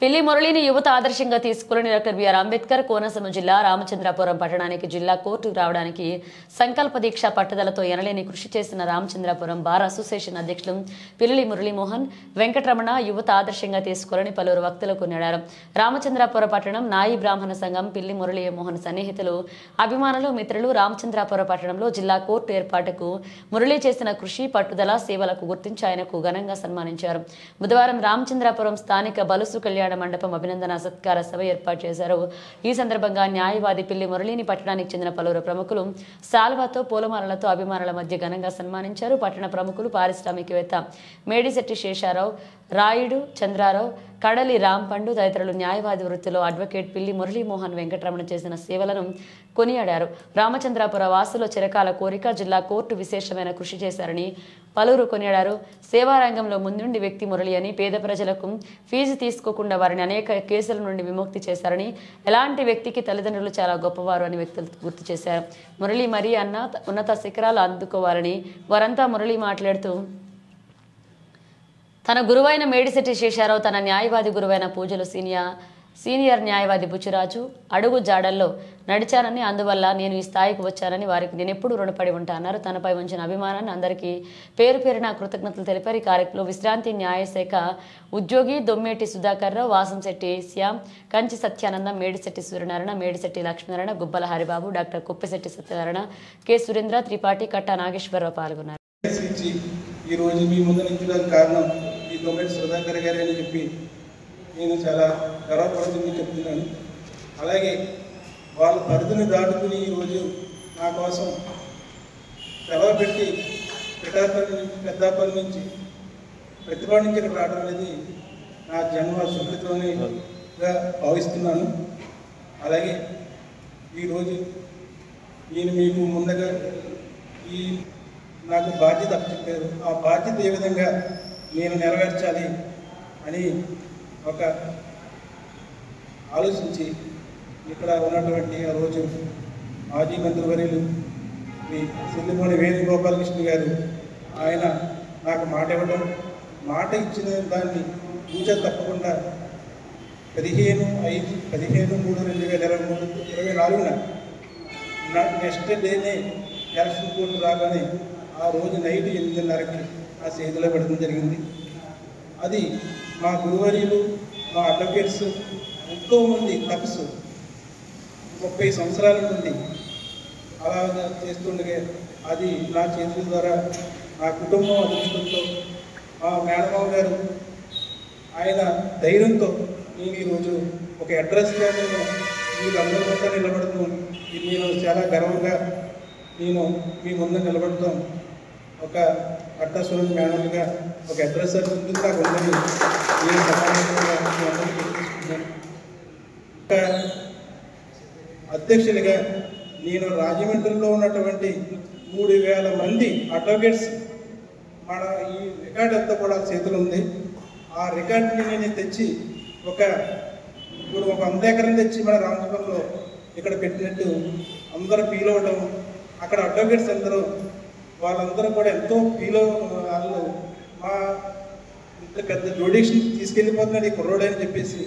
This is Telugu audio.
పిల్లి మురళిని యువత ఆదర్శంగా తీసుకుని డాక్టర్ బిఆర్ అంబేద్కర్ కోనసీమ జిల్లా రామచంద్రాపురం పట్టణానికి జిల్లా కోర్టు రావడానికి సంకల్ప దీక్ష పట్టుదలతో ఎనలేని కృషి చేసిన రామచంద్రాపురం బార్ అసోసియేషన్ అధ్యక్షులు పిల్లి మురళీమోహన్ వెంకటరమణ యువత ఆదర్శంగా తీసుకుని పలువురు వక్తలు కొనియాడారు. రామచంద్రాపురం పట్టణం నాయి బ్రాహ్మణ సంఘం పిల్లి మురళీమోహన్ సన్నిహితులు అభిమానులు మిత్రులు రామచంద్రాపురం పట్టణంలో జిల్లా కోర్టు ఏర్పాటుకు మురళి చేసిన కృషి పట్టుదల సేవలకు గుర్తించి ఆయనకు ఘనంగా సన్మానించారు. బుధవారం రామచంద్రాపురం స్థానిక బలుసు కళ్యాణ మండపం అభినందన సత్కార సభ ఏర్పాటు చేశారు. ఈ సందర్భంగా న్యాయవాది పిల్లి మురళిని పట్టణానికి చెందిన పలువురు ప్రముఖులు సాల్వాతో పూలమాలలతో అభిమానుల మధ్య ఘనంగా సన్మానించారు. పట్టణ ప్రముఖులు పారిశ్రామికవేత్త మేడిశెట్టి శేషారావు, రాయుడు చంద్రారావు, కడలి రాంపండు తదితరులు న్యాయవాది వృత్తిలో అడ్వకేట్ పిల్లి మురళీమోహన్ వెంకటరమణ చేసిన సేవలను కొనియాడారు. రామచంద్రాపుర వాసుల చిరకాల కోరిక జిల్లా కోర్టు విశేషమైన కృషి చేశారని పలువురు కొనియాడారు. సేవారంగంలో ముందుండి వ్యక్తి మురళి అని పేద ప్రజలకు ఫీజు తీసుకోకుండా వారిని అనేక కేసుల నుండి విముక్తి చేశారని ఎలాంటి వ్యక్తికి తల్లిదండ్రులు చాలా గొప్పవారు అని వ్యక్తులు గుర్తు చేశారు. మురళి మరీ అన్న ఉన్నత శిఖరాలు అందుకోవాలని వారంతా మురళి మాట్లాడుతూ తన గురువైన మేడిశెట్టి శేషారావు, తన న్యాయవాది గురువైన పూజలు సీనియర్ న్యాయవాది బుచ్చిరాజు అడుగు జాడల్లో నడిచానని, అందువల్ల నేను ఈ స్థాయికి వచ్చానని వారికి నేను ఎప్పుడు రుణపడి ఉంటానన్నారు. తనపై ఉంచిన అభిమానాన్ని అందరికీ పేరు పేరున కృతజ్ఞతలు తెలిపారు. ఈ కార్యక్రమంలో విశ్రాంతి న్యాయశాఖ ఉద్యోగి దొమ్మేటి సుధాకర్ రావు, వాసంశెట్టి శ్యామ్, కంచి సత్యానందం, మేడిశెట్టి సూర్యనారాయణ, మేడిశెట్టి లక్ష్మీనారాయణ, గుబ్బల హరిబాబు, డాక్టర్ కుప్పిశెట్టి సత్యనారాయణ, కె సురేంద్ర, త్రిపాఠి, కట్ట నాగేశ్వరరావు పాల్గొన్నారు. ఈ రోజు మీ ముందు నించడానికి కారణం ఈ దొమ్మేటి సుధాకర్ గారు అని చెప్పి నేను చాలా గర్వపడుతుంది చెప్తున్నాను. అలాగే వాళ్ళ పరిధిని దాటుకుని ఈరోజు నా కోసం సెలవు పెట్టి పెద్దాపల్లి నుంచి ప్రతిభా నుంచి ఇక్కడ రావడం అనేది నా జన్మ సుకృతంగా భావిస్తున్నాను. అలాగే ఈరోజు నేను మీకు ముందుగా ఈ నాకు బాధ్యత చెప్పారు. ఆ బాధ్యత ఏ విధంగా నేను నెరవేర్చాలి అని ఒక ఆలోచించి ఇక్కడ ఉన్నటువంటి ఆ రోజు మాజీ మంత్రివర్యులు శ్రీ సిల్లిమోని వేణుగోపాలకృష్ణ గారు ఆయన నాకు మాట ఇవ్వడం, మాట ఇచ్చిన దాన్ని పూజ తప్పకుండా 15/3/2024 నెక్స్ట్ డేనే ఎలక్షన్ కోర్టు రాగానే ఆ రోజు నైట్ 8:30కి ఆ చేతిలో పెట్టడం జరిగింది. అది మా గురువర్యులు, మా అడ్వకేట్స్ ఎంతోమంది తపస్సు 30 సంవత్సరాల నుండి అలా చేస్తుండగా అది నా చేతుల ద్వారా నా కుటుంబం అదృష్టంతో మా మేనమావ గారు ఆయన ధైర్యంతో నేను ఈరోజు ఒక అడ్రస్గా నేను మీకు అందరి వద్ద నిలబడతాం. ఇది నేను చాలా గర్వంగా నేను మీ ముందు నిలబడతాం. ఒక అట్టస్వరం మేనల్గా ఒక అడ్రస్ ఉంటుంది నాకు ఉందని నేను సమావేశంగా ఒక అధ్యక్షునిగా నేను రాజమండ్రిలో ఉన్నటువంటి 3000 మంది అడ్వకేట్స్ మన ఈ రికార్డ్ అంతా కూడా చేతులు ఉంది. ఆ రికార్డుని నేను తెచ్చి ఇప్పుడు ఒక 100 ఎకరం తెచ్చి మన రామచంద్రంలో ఇక్కడ పెట్టినట్టు అందరూ ఫీల్ అవ్వడం, అక్కడ అడ్వకేట్స్ అందరూ వాళ్ళందరూ కూడా ఎంతో ఫీల్ వాళ్ళు మా ఇంత పెద్ద జ్యుడిషియల్ తీసుకెళ్ళిపోతున్నాడు ఈ కుర్రోడు అని చెప్పేసి